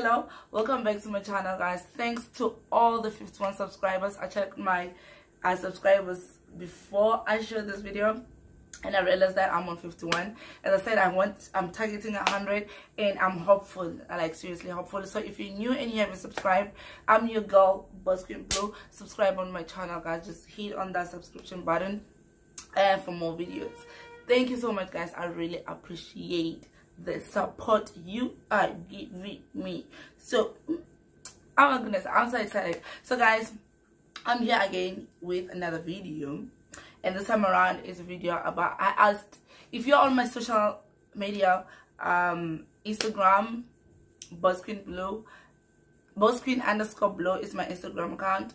Hello, welcome back to my channel, guys. Thanks to all the 51 subscribers. I checked my subscribers before I shared this video and I realized that I'm on 51. As I said, I'm targeting 100 and I'm hopeful, like seriously hopeful. So if you're new and you haven't subscribed, I'm your girl Buzzscreen Blue. Subscribe on my channel, guys. Just hit on that subscription button and for more videos. Thank you so much, guys. I really appreciate the support you are giving me. So oh my goodness, I'm so excited. So guys, I'm here again with another video, and this time around is a video about, I asked if you're on my social media, Instagram, Buzzscreen Blue, Buzzscreen_Blue is my Instagram account,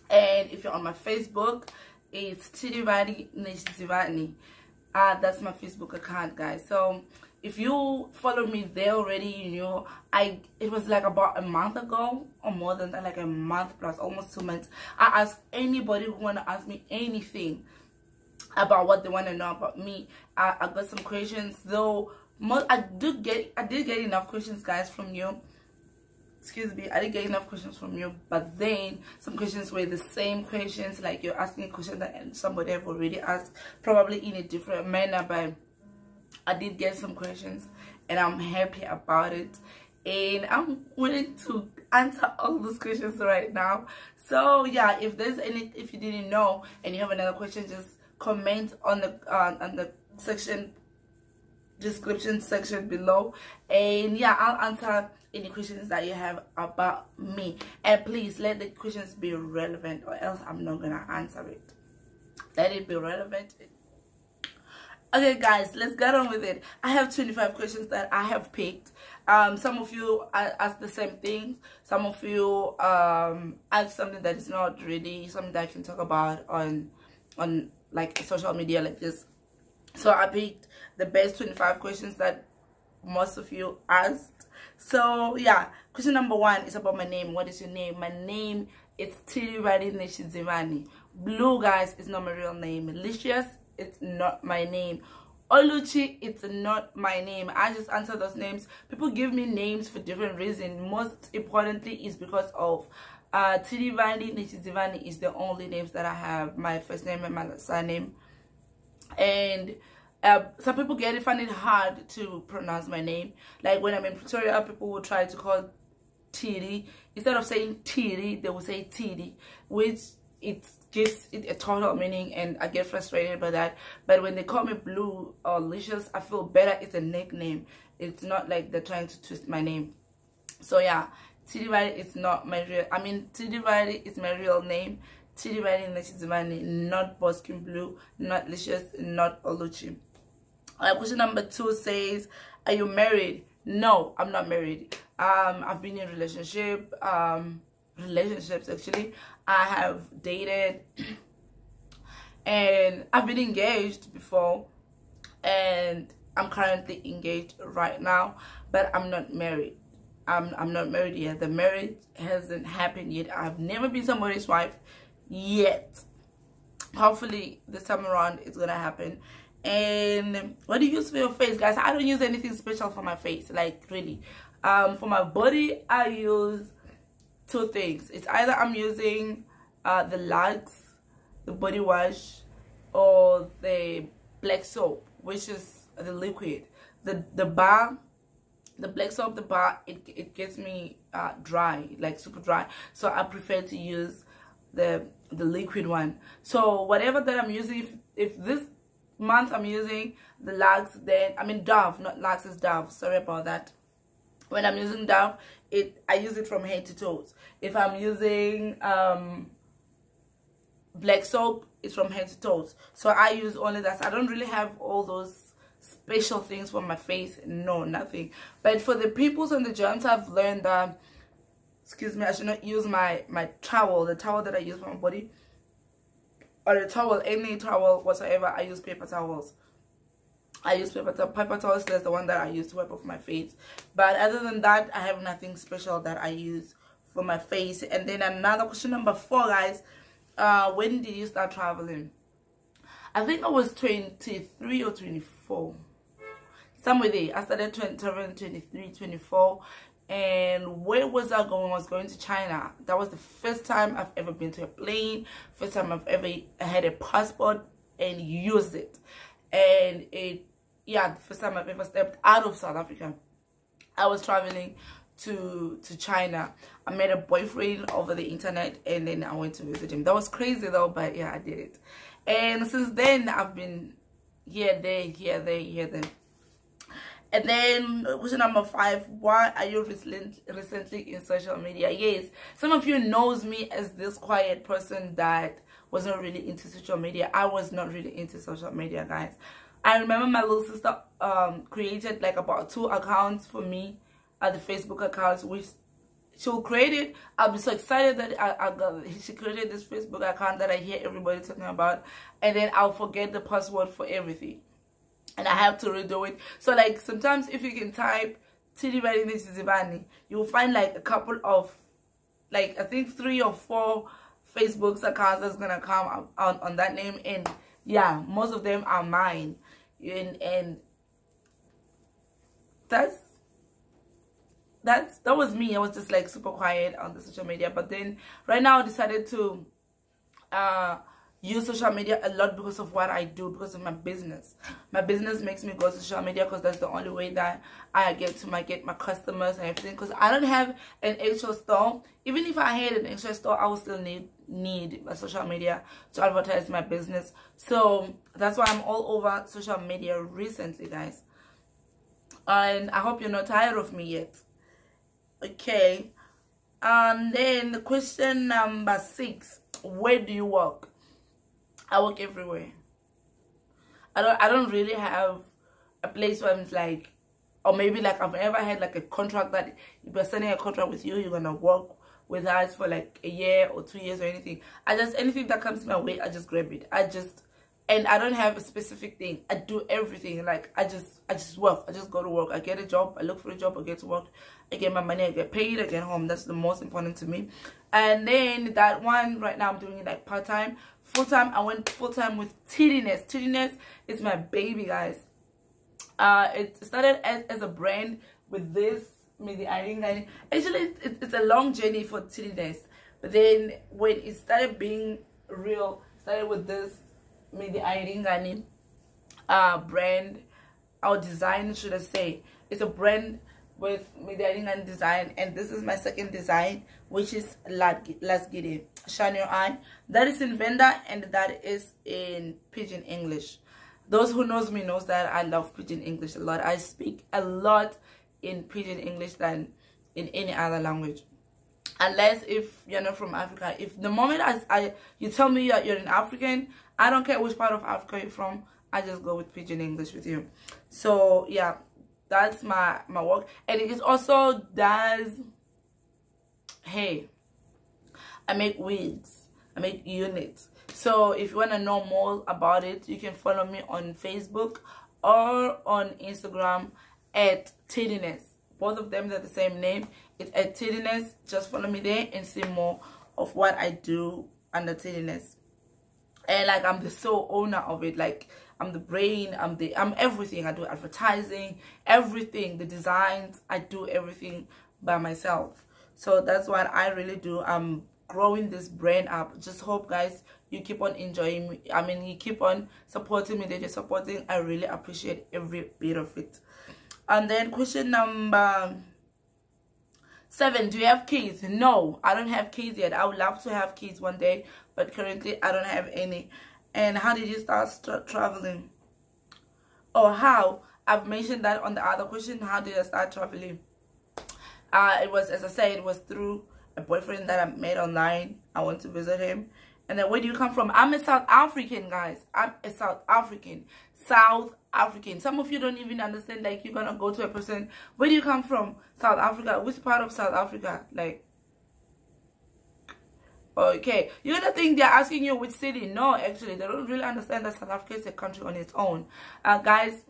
and if you're on my Facebook, it's Tirivani Neshizivani. That's my Facebook account, guys. So if you follow me there already, you know it was like about a month ago, or more than that, like a month plus, almost 2 months. I asked anybody who want to ask me anything about what they want to know about me. I got some questions, though I did get enough questions, guys, from you. Excuse me, I didn't get enough questions from you, but then some questions were the same questions, like you're asking a question that somebody have already asked, probably in a different manner, but I did get some questions and I'm happy about it, and I'm willing to answer all those questions right now. So yeah, if you didn't know and you have another question, just comment on the description section below, and yeah, I'll answer any questions that you have about me. And please let the questions be relevant, or else I'm not gonna answer it. Let it be relevant. Okay guys, let's get on with it. I have 25 questions that I have picked. Some of you ask the same things. Some of you ask something that is not really something that I can talk about on like social media like this. So I picked the best 25 questions that most of you asked. So yeah, question number 1 is about my name. What is your name? My name is Tirivani Neshizivani. Blue, guys, is not my real name. Malicious, it's not my name. Oluchi, it's not my name. I just answer those names. People give me names for different reasons. Most importantly is because of Tirivani Neshizivani is the only names that I have. My first name and my surname. And some people find it hard to pronounce my name. Like when I'm in Pretoria, people will try to call Tiri. Instead of saying Tiri, they will say Tiri, which it gives it a total meaning, and I get frustrated by that. But when they call me Blue or Licious, I feel better. It's a nickname. It's not like they're trying to twist my name. So yeah, Tirivani is not my real, Tirivani is my real name. Tirivani Neshizivani, not Buzzscreen Blue, not Licious, not Oluchi. Question number 2 says, are you married? No, I'm not married. I've been in relationships actually. I have dated and I've been engaged before, and I'm currently engaged right now, but I'm not married. I'm not married yet. The marriage hasn't happened yet. I've never been somebody's wife yet. Hopefully this time around it's gonna happen. And what do you use for your face, guys? I don't use anything special for my face, like really. For my body, I use 2 things. It's either I'm using the Lux, the body wash, or the black soap, which is the liquid. The bar, the black soap, the bar, it gets me dry, like super dry. So I prefer to use the liquid one. So whatever that I'm using, if this month I'm using the Lux, then Dove, not Lux, is Dove, sorry about that. When I'm using Dove, I use it from head to toes. If I'm using black soap, it's from head to toes. So I use only that. I don't really have all those special things for my face. No, nothing. But for the pimples and the germs, I've learned that, excuse me, I should not use my towel, the towel that I use for my body, or a towel, any towel whatsoever. I use paper towels. I use paper towels. That's the one that I use to wipe off my face. But other than that, I have nothing special that I use for my face. And then another question number 4, guys. When did you start traveling? I think I was 23 or 24. Somewhere there. I started traveling 23, 24. And where was I going? I was going to China. That was the first time I've ever been to a plane, first time I've ever had a passport and used it. And the first time I've ever stepped out of South Africa. I was traveling to China. I met a boyfriend over the internet, and then I went to visit him. That was crazy though, but yeah, I did it. And since then I've been here, there, there. And then question number 5, why are you recently in social media? Yes, some of you knows me as this quiet person that was not really into social media. I was not really into social media, guys. I remember my little sister created like about 2 accounts for me, the Facebook accounts, which she'll create it. I'll be so excited that she created this Facebook account that I hear everybody talking about, and then I'll forget the password for everything, and I have to redo it. So like sometimes if you can type Tilibani Zibani, you'll find like a couple of, like I think 3 or 4 Facebook's accounts that's gonna come on that name, and yeah, most of them are mine. And that was me. I was just like super quiet on the social media, but then right now I decided to use social media a lot because of what I do, because of my business. My business makes me go to social media because that's the only way that I get my customers and everything, because I don't have an actual store. Even if I had an actual store, I would still need a social media to advertise my business. So that's why I'm all over social media recently, guys, and I hope you're not tired of me yet. Okay, and then question number 6, where do you work? I work everywhere. I don't really have a place where I'm like, or maybe like I've never had like a contract that if we're signing a contract with you, you're gonna work with us for like a year or 2 years or anything. Anything that comes my way, I just grab it. And I don't have a specific thing. I do everything. Like I just work. I just go to work. I get a job. I look for a job. I get to work. I get my money. I get paid. I get home. That's the most important to me. And then that one right now I'm doing it like part-time. Full-time, I went full-time with Tidiness. Tidiness is my baby, guys. It started as a brand with this. Actually, it's a long journey for Tidiness. But then when it started being real, started with this brand, our design, should I say. It's a brand with and design, and this is my second design, which is Let's Get It, Shine Your Eye. That is in Venda, and that is in Pidgin English. Those who knows me knows that I love Pidgin English a lot. I speak a lot in Pidgin English than in any other language, unless if you're not from Africa. If the moment you tell me you're an African, I don't care which part of Africa you're from, I just go with Pidgin English with you. So yeah, that's my work. And it also does, hey, I make wigs, I make units. So if you want to know more about it, you can follow me on Facebook or on Instagram at Tidiness. Both of them are the same name. It's at Tidiness. Just follow me there and see more of what I do under Tidiness. And like I'm the sole owner of it. Like I'm the brain, I'm everything. I do advertising, everything, the designs, I do everything by myself. So that's what I really do. I'm growing this brand up. Just hope, guys, you keep on enjoying me. I mean, you keep on supporting me that you're supporting. I really appreciate every bit of it. And then question number 7, do you have kids? No, I don't have kids yet. I would love to have kids one day, but currently I don't have any. And how did you start traveling? Or how? I've mentioned that on the other question. How did I start traveling? It was, as I said, it was through a boyfriend that I met online. I went to visit him. And then where do you come from? I'm a South African, guys. I'm a South African. South African. Some of you don't even understand, like, you're going to go to a person. Where do you come from? South Africa. Which part of South Africa? Like, okay. You're gonna think they're asking you which city. No, actually, they don't really understand that South Africa is a country on its own. Guys,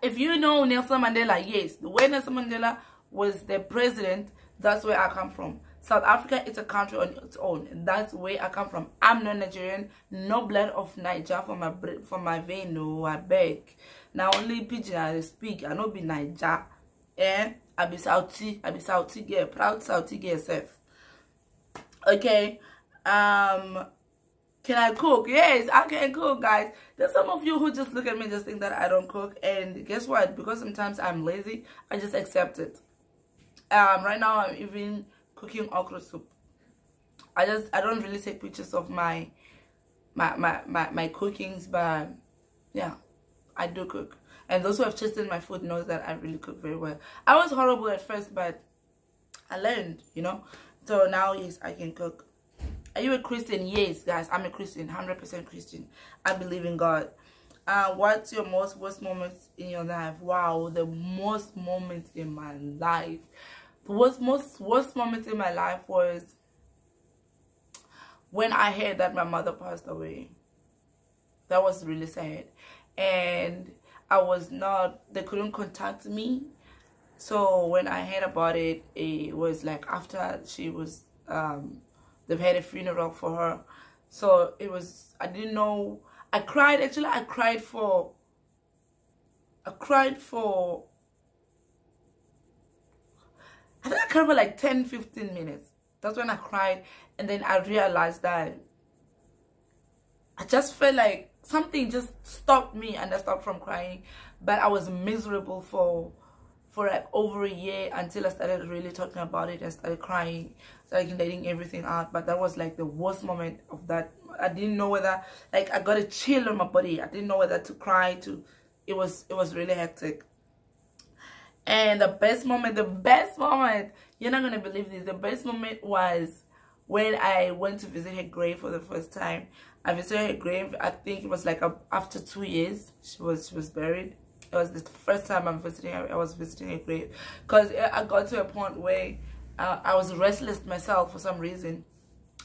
if you know Nelson Mandela, yes, the way Nelson Mandela was the president, that's where I come from. South Africa is a country on its own. That's where I come from. I'm not Nigerian. No blood of Niger for my vein. No, I beg. Now only Pidgin I speak. I don't be Niger. Yeah, I be Southie girl, proud Southie girl self. Okay, can I cook? Yes, I can cook, guys. There's some of you who just look at me and just think that I don't cook, and guess what? Because sometimes I'm lazy, I just accept it. Right now I'm even cooking okra soup. I don't really take pictures of my cookings, but yeah, I do cook. And those who have tasted my food knows that I really cook very well. I was horrible at first, but I learned, you know. So now, yes, I can cook. Are you a Christian? Yes, guys, I'm a Christian, 100% Christian. I believe in God. What's your worst moments in your life? Wow, the most moments in my life. The worst moments in my life was when I heard that my mother passed away. That was really sad. And they couldn't contact me. So when I heard about it, it was like after she was, they've had a funeral for her. So it was, I didn't know. I cried, actually. I cried for I think I cried for like 10-15 minutes. That's when I cried. And then I realized that I just felt like something just stopped me, and I stopped from crying. But I was miserable for like over a year until I started really talking about it and started crying, started letting everything out. But that was like the worst moment of that. I didn't know whether, like, I got a chill on my body. I didn't know whether to cry, it was really hectic. And the best moment, you're not gonna believe this, the best moment was when I went to visit her grave for the first time. I visited her grave, I think it was like after 2 years she was buried. It was the first time I was visiting her grave, because I got to a point where I was restless myself for some reason.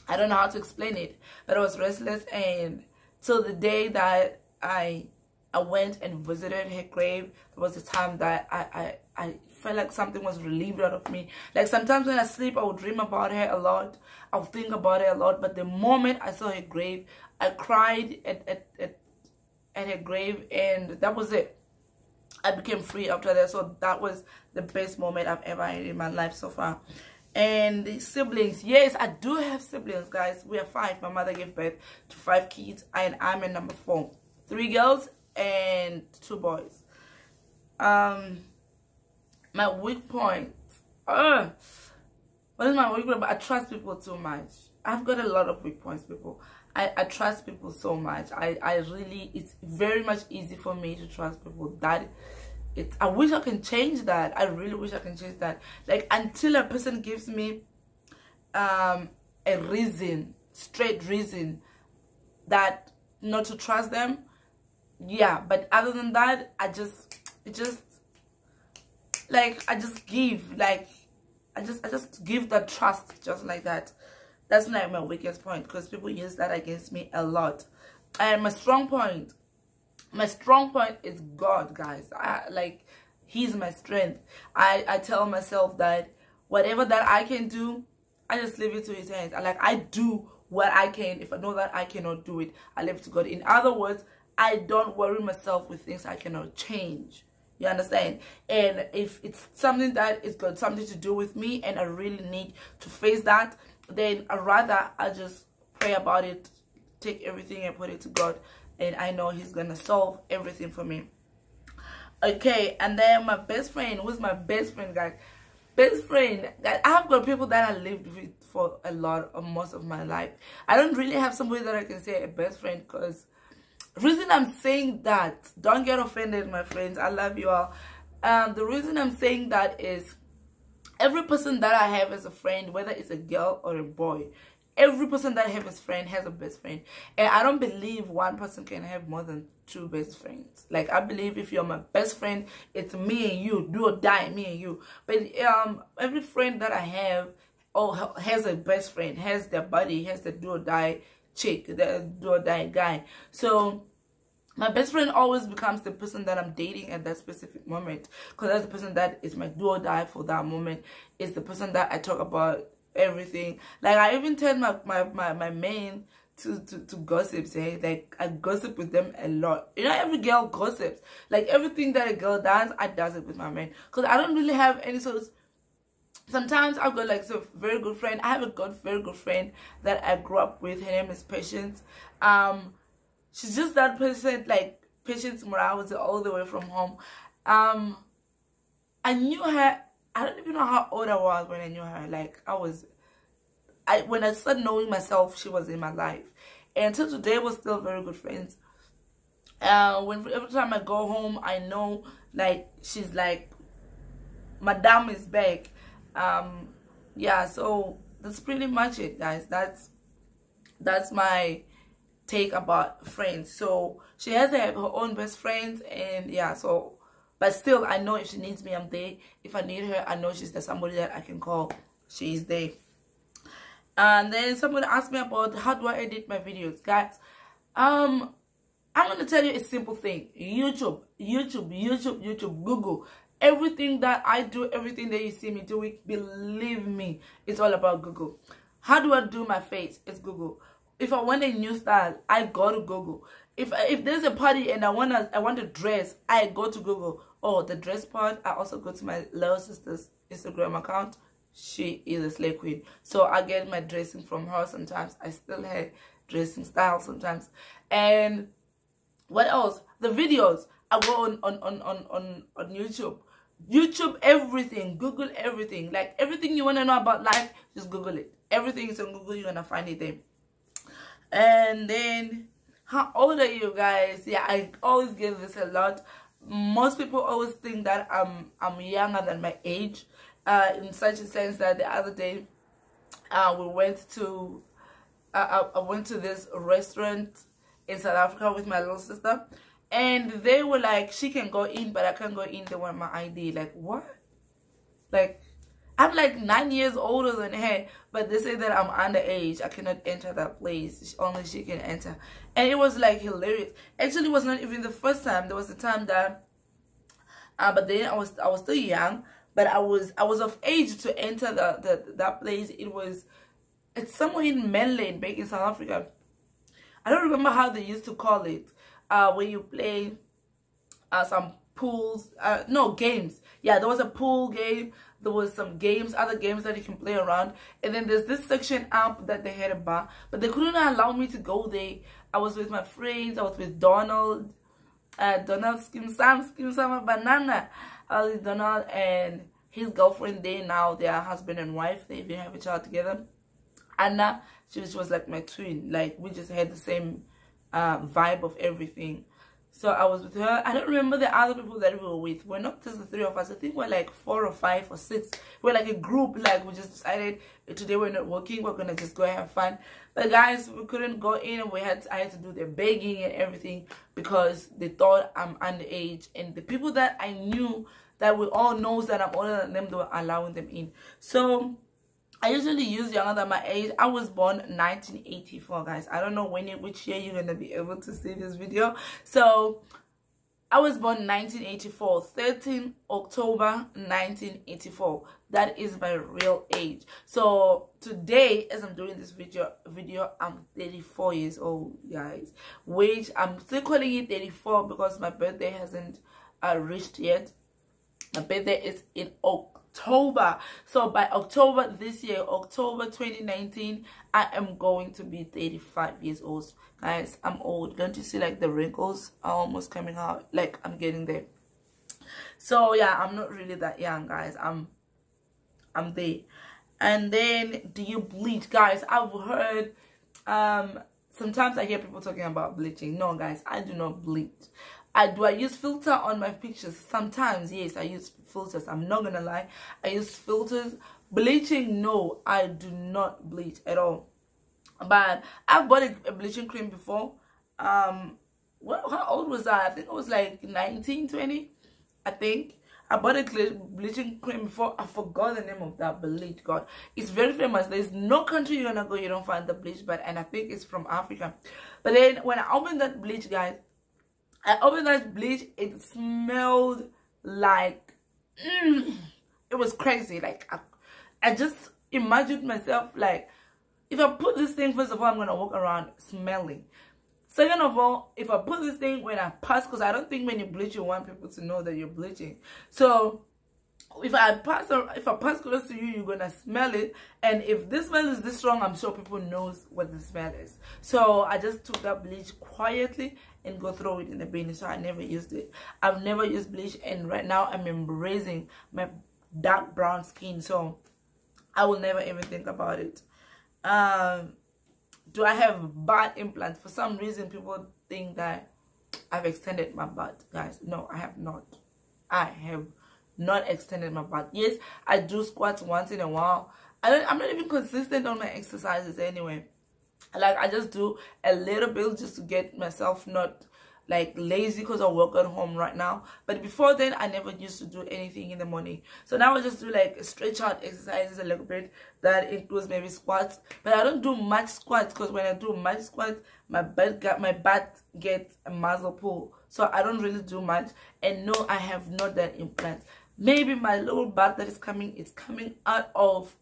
I don't know how to explain it, but I was restless. And till the day that I went and visited her grave, it was the time that I felt like something was relieved out of me. Like sometimes when I sleep, I would dream about her a lot. I would think about her a lot. But the moment I saw her grave, I cried at her grave, and that was it. I became free after that. So that was the best moment I've ever had in my life so far. And the siblings, yes, I do have siblings, guys. We are 5. My mother gave birth to 5 kids, and I'm in number 4. 3 girls and 2 boys. My weak point. What is my weak point? I trust people too much. I've got a lot of weak points, people. I trust people so much. It's very much easy for me to trust people. I wish I can change that. I really wish I can change that. Like, until a person gives me a reason, straight reason, that not to trust them, yeah. But other than that, I just give that trust just like that. That's like my weakest point, because people use that against me a lot. And my strong point is God, guys. He's my strength. I tell myself that whatever that I can do, I just leave it to his hands. I do what I can. If I know that I cannot do it, I leave it to God. In other words, I don't worry myself with things I cannot change. You understand? And if it's something that is got something to do with me and I really need to face that, then I just pray about it, take everything and put it to God, and I know he's gonna solve everything for me. Okay, and then my best friend. Who's my best friend, guys? Best friend, guys, I've got people that I lived with for most of my life. I don't really have somebody that I can say a best friend, because reason I'm saying that, don't get offended, my friends, I love you all. The reason I'm saying that is, every person that I have as a friend, whether it's a girl or a boy, every person that I have as a friend has a best friend. And I don't believe one person can have more than 2 best friends. Like, I believe if you're my best friend, it's me and you, do or die, me and you. But every friend that I have has a best friend, has their buddy, has the do or die chick, the do or die guy. So my best friend always becomes the person that I'm dating at that specific moment, because that's the person that is my do or die for that moment. It's the person that I talk about everything. Like, I even tell my man to gossips, eh? Like, I gossip with them a lot. You know, every girl gossips. Like, everything that a girl does, I does it with my man. Because I don't really have any sort of... Sometimes I've got like a very good friend. I have a very good friend that I grew up with. Her name is Patience. She's just that person, like Patience Morales, all the way from home. I knew her. I don't even know how old I was when I knew her. Like, when I started knowing myself, she was in my life. And until today, we're still very good friends. Every time I go home, I know, like, she's like, Madame is back. Yeah, so that's pretty much it, guys. That's my take about friends. So she has her own best friends, and yeah, so, but still, I know if she needs me, I'm there. If I need her, I know she's there, somebody that I can call. She's there. And then somebody asked me about how do I edit my videos, guys. I'm gonna tell you a simple thing. YouTube, Google. Everything that I do, everything that you see me doing, believe me, it's all about Google. How do I do my face? It's Google. If I want a new style, I go to Google. If there's a party and I want to dress, I go to Google. Oh, the dress part, I also go to my little sister's Instagram account. She is a slay queen. So I get my dressing from her sometimes. I still have dressing style sometimes. And what else? The videos. I go on YouTube. YouTube everything. Google everything. Like, everything you want to know about life, just Google it. Everything is on Google. You're going to find it there. And then, how old are you guys? Yeah, I always give this a lot. Most people always think that I'm younger than my age. In such a sense that the other day, we went to... I went to this restaurant in South Africa with my little sister. And they were like, she can go in, but I can't go in. They want my ID. Like, what? Like, I'm like 9 years older than her, but they say that I'm underage. I cannot enter that place. Only she can enter. And it was like hilarious. Actually, it was not even the first time. There was a time that, but then I was still young, but I was of age to enter that place. It's somewhere in mainland, back in South Africa. I don't remember how they used to call it. Where you play some pools, no, games. Yeah, there was a pool game. There was some games, other games that you can play around. And then there's this section up that they had a bar, but they couldn't allow me to go there. I was with my friends. I was with Donald, Skim Sama Banana. I was with Donald and his girlfriend. They now, they are husband and wife. They even have a child together. Anna, she was like my twin. Like, we just had the same vibe of everything. So I was with her. I don't remember the other people that we were with. We're not just the three of us. I think we're like 4 or 5 or 6. We're like a group. Like, we just decided today we're not working. We're gonna just go and have fun. But guys, we couldn't go in, and I had to do the begging and everything because they thought I'm underage. And the people that I knew that we all knows that I'm older than them, they were allowing them in. So I usually use younger than my age. I was born 1984, guys. I don't know which year you're gonna be able to see this video. So I was born 1984, 13 October 1984. That is my real age. So today, as I'm doing this video, I'm 34 years old, guys. Which I'm still calling it 34 because my birthday hasn't reached yet. My birthday is in October. So by October this year, October 2019, I am going to be 35 years old. Guys, I'm old. Don't you see, like, the wrinkles are almost coming out? Like, I'm getting there. So yeah, I'm not really that young, guys. I'm there. And then, do you bleach? Guys, I've heard sometimes I hear people talking about bleaching. No, guys, I do not bleach. Do I use filter on my pictures? Sometimes, yes, I use filters. I'm not gonna lie. I use filters. Bleaching, no, I do not bleach at all. But I've bought a bleaching cream before. Well, how old was I? I think it was like 19, 20, I think. I bought a bleaching cream before. I forgot the name of that bleach. God, it's very famous. There's no country you're gonna go you don't find the bleach, and I think it's from Africa. But then when I opened that bleach, guys, it smelled like it was crazy. Like, I just imagined myself, like, if I put this thing, first of all, I'm gonna walk around smelling. Second of all, if I put this thing when I pass, because I don't think when you bleach you want people to know that you're bleaching. So if I pass close to you, you're gonna smell it, and if this smell is this strong, I'm sure people knows what the smell is. So I just took that bleach quietly and go throw it in the bin. So I never used it. I've never used bleach, and right now I'm embracing my dark brown skin, so I will never even think about it. Do I have butt implants? For some reason, people think that I've extended my butt. Guys, no, I have not. I have not extended my butt. Yes, I do squats once in a while. I'm not even consistent on my exercises anyway. Like, I just do a little bit just to get myself not like lazy, because I work at home right now. But before then, I never used to do anything in the morning. So now I just do like stretch out exercises a little bit. That includes maybe squats, but I don't do much squats, because when I do much squats, my butt gets a muscle pull. So I don't really do much. And no, I have not done implants. Maybe my little butt that is coming, it's coming out of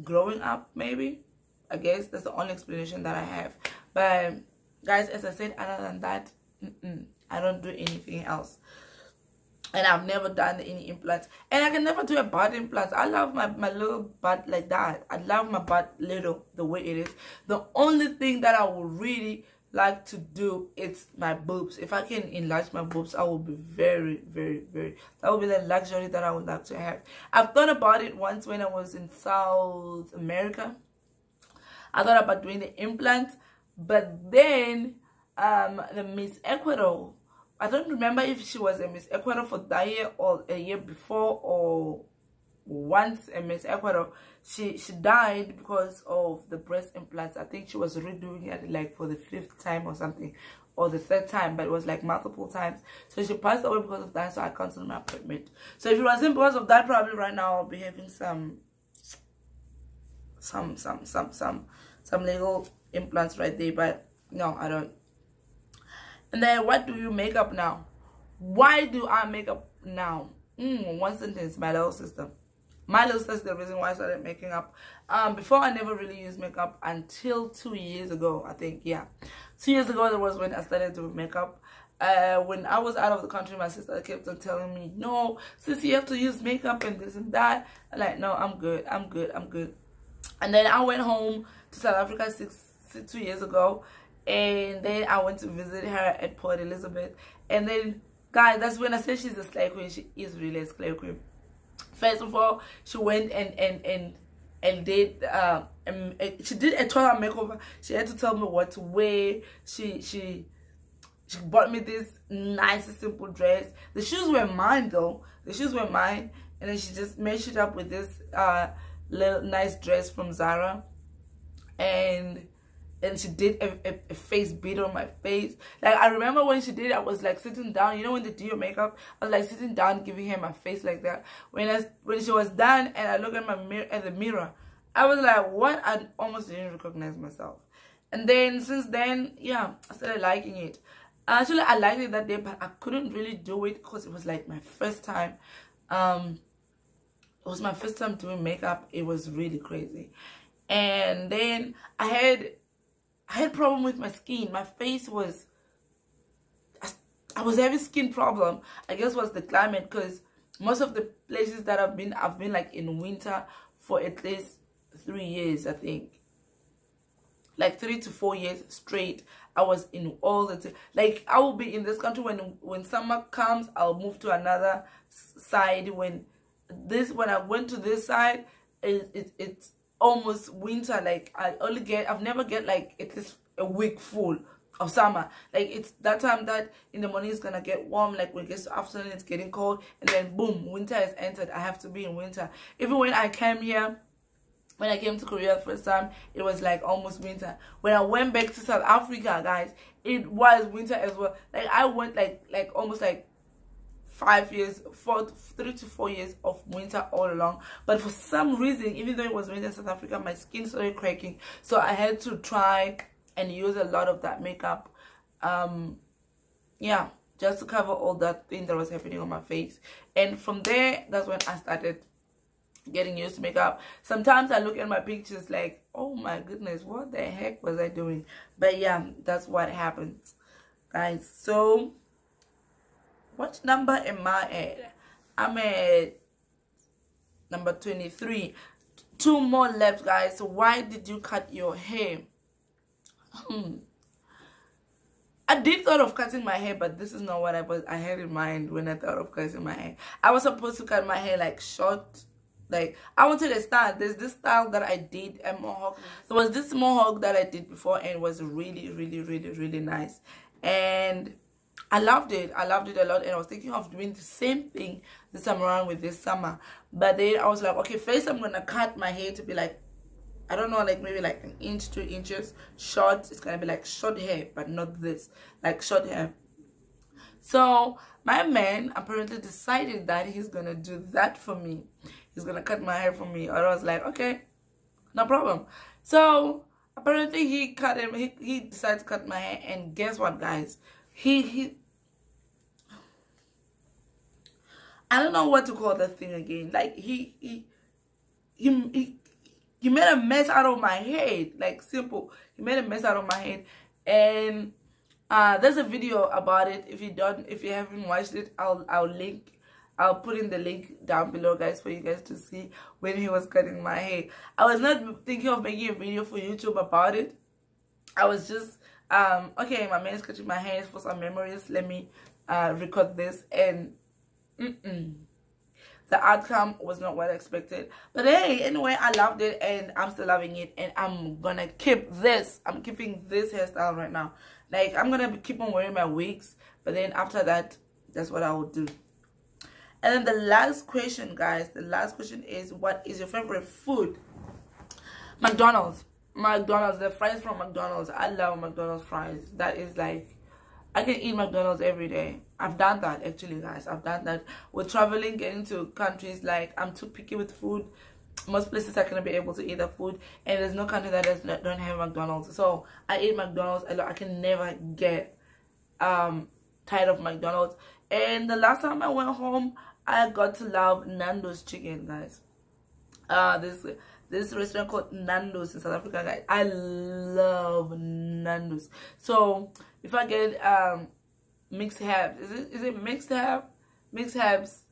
growing up, maybe. I guess that's the only explanation that I have. But guys, as I said, other than that, I don't do anything else. And I've never done any implants. And I can never do a butt implant. I love my little butt like that. I love my butt little, the way it is. The only thing that I would really like to do is my boobs. If I can enlarge my boobs, I will be very, very, very, that would be the luxury that I would like to have. I've thought about it once when I was in South America. I thought about doing the implants, but then the Miss Ecuador, I don't remember if she was a Miss Ecuador for that year or a year before, or once a Miss Ecuador, she died because of the breast implants. I think she was redoing it like for the 5th time or something, or the 3rd time, but it was like multiple times. So she passed away because of that, so I canceled my appointment. So if it wasn't because of that, probably right now I'll be having some legal implants right there, but no, I don't. And then, what do you make up now? Why do I make up now? One sentence, my little sister. My little sister is the reason why I started making up. Before, I never really used makeup until 2 years ago, I think. Yeah, 2 years ago, that was when I started doing makeup. When I was out of the country, my sister kept on telling me, no, sis, you have to use makeup and this and that. I'm like, no, I'm good. And then I went home to South Africa 2 years ago. And then I went to visit her at Port Elizabeth. And then, guys, that's when I said she's a slay queen. She is really a slay queen. First of all, she went and did she did a total makeover. She had to tell me what to wear. She bought me this nice simple dress. The shoes were mine though. The shoes were mine. And then she just matched it up with this little nice dress from Zara. And she did a face beat on my face. Like, I remember when she did it, I was like sitting down. You know, when they do your makeup, I was like sitting down, giving her my face like that. When she was done, and I looked at the mirror, I was like, what? I almost didn't recognize myself. And then since then, yeah, I started liking it. Actually, I liked it that day, but I couldn't really do it because it was like my first time. It was my first time doing makeup. It was really crazy. And then I had problem with my skin. My face was, I was having skin problem. I guess was the climate, because most of the places that I've been like in winter for at least 3 years, I think. Like 3 to 4 years straight. I was in all the like, I will be in this country when summer comes, I'll move to another side. When I went to this side, it's almost winter. Like, I've never get like at least a week full of summer. Like, it's that time that in the morning it's gonna get warm. Like, when it gets to afternoon, it's getting cold, and then boom, winter is entered. I have to be in winter. Even when I came here, when I came to Korea the first time, it was like almost winter. When I went back to South Africa, guys, it was winter as well. Like, I went like almost like 3 to 4 years of winter all along. But for some reason, even though it was winter in South Africa, my skin started cracking. So I had to try and use a lot of that makeup. Yeah, just to cover all that thing that was happening on my face. And from there, that's when I started getting used to makeup. Sometimes I look at my pictures like, oh my goodness, what the heck was I doing? But yeah, that's what happens, guys. So what number am I at? I'm at number 23. 2 more left, guys. So why did you cut your hair? I did thought of cutting my hair, but this is not what I had in mind when I thought of cutting my hair. I was supposed to cut my hair like short. Like, I wanted a style. There's this style that I did, a mohawk. There was this mohawk that I did before, and it was really, really, really, really nice. And I loved it. I loved it a lot. And I was thinking of doing the same thing this time around with this summer. But then I was like, okay, first I'm going to cut my hair to be like, I don't know, like maybe like 1 inch, 2 inches short. It's going to be like short hair, but not this, like short hair. So my man apparently decided that he's going to do that for me. He's going to cut my hair for me. And I was like, okay, no problem. So apparently he decided to cut my hair. And guess what, guys? I don't know what to call that thing again. Like he made a mess out of my head. Like, simple. He made a mess out of my head. And there's a video about it. If you haven't watched it, I'll put in the link down below, guys, for you guys to see when he was cutting my hair. I was not thinking of making a video for YouTube about it. I was just okay, my man is cutting my hair for some memories. Let me record this. And the outcome was not what I expected. But hey, anyway, I loved it, and I'm still loving it. And I'm gonna keep this. I'm keeping this hairstyle right now. Like, I'm gonna keep on wearing my wigs, but then after that, that's what I will do. And then the last question, guys, the last question is, what is your favorite food? McDonald's. The fries from McDonald's. I love McDonald's fries. That is like, I can eat McDonald's every day. I've done that, actually, guys. I've done that with traveling, getting to countries. Like, I'm too picky with food. Most places I can be able to eat the food, and there's no country that don't have McDonald's. So I eat McDonald's a lot. I can never get tired of McDonald's. And the last time I went home, I got to love Nando's chicken, guys. This restaurant called Nando's in South Africa, guys. I love Nando's. So if I get mixed herbs, is it mixed herb? Mixed herbs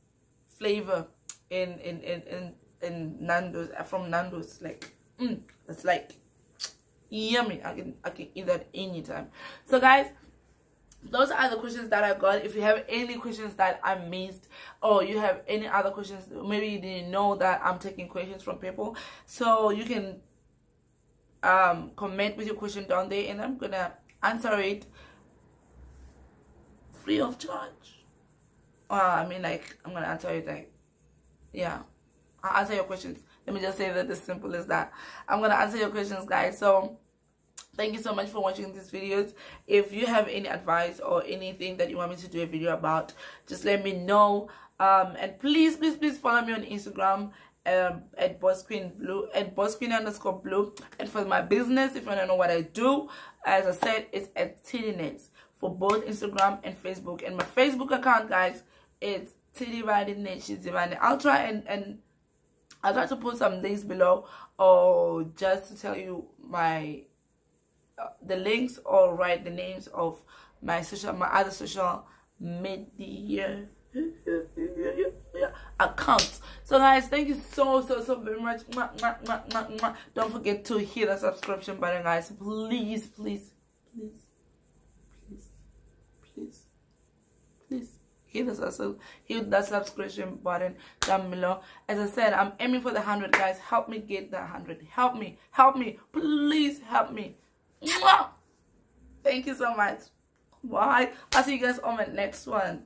flavor in Nando's, from Nando's, like it's like yummy. I can eat that anytime. So guys, those are the questions that I got. If you have any questions that I missed, or you have any other questions, maybe you didn't know that I'm taking questions from people, so you can comment with your question down there, and I'm gonna answer it free of charge. I mean, like, I'm gonna answer it, like, yeah, I'll answer your questions. Let me just say that as simple as that. I'm gonna answer your questions, guys. So thank you so much for watching these videos. If you have any advice or anything that you want me to do a video about, just let me know. And please follow me on Instagram at bossqueenblue, at bossqueen_blue. And for my business, if you want to know what I do, as I said, it's at TDNets for both Instagram and Facebook. And my Facebook account, guys, it's TDNets. I'll try and I'll try to put some links below, or just to tell you my the links, or write the names of my other social media accounts. So guys, thank you so very much. Don't forget to hit the subscription button, guys. Please hit that subscription button down below. As I said, I'm aiming for the 100, guys. Help me get the 100. Help me, please help me. Thank you so much. Bye. I'll see you guys on my next one.